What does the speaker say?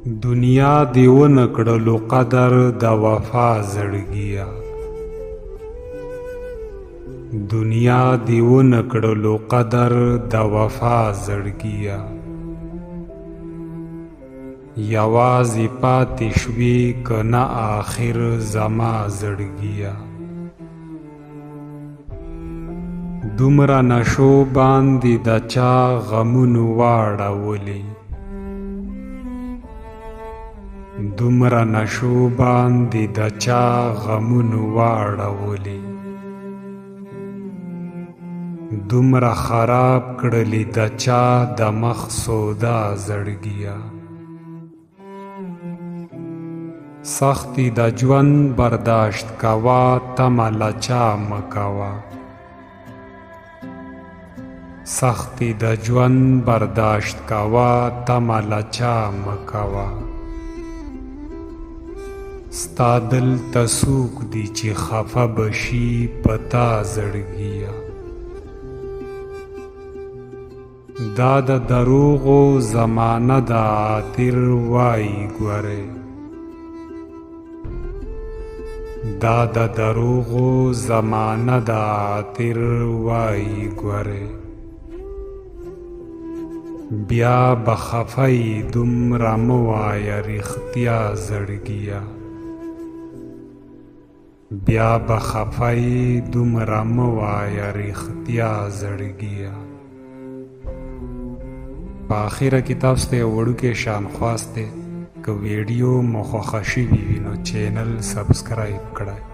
دنیا دی ونکړلو قدر د وفا زړګیا دنیا دی ونکړلو قدر د وفا زړګیا یوازې پاتې شوې کنه آخر زما زړګیا دومره نشو باندې د چا غمونو واړولې دومره نشو باندې د چا غمونو واړولې دومره خراب کړلې د چا د مخ سودا زړګیا سختی د ژوند برداشت کوا تمه له چا مه کوه سختی د ژوند برداشت کوا تمه له چا مه کوه ستا دلته څوک دي چې خفه بشي په تا زړګیا دا د دروغو زمانه د عاطر وایي ګورئ دا د دروغو زمانه د عاطر وایي ګورئ بیا به خفه یې دومره مه وایه رښتیا زړګیا بیا به خفه یې دومره مه وایه رښتیا زړګیا په آخره کې تاسو ته یو وړوکی شان خواست دی که ویډیو مو خوښه شوي وي نو چینل سبسکرایب کړئ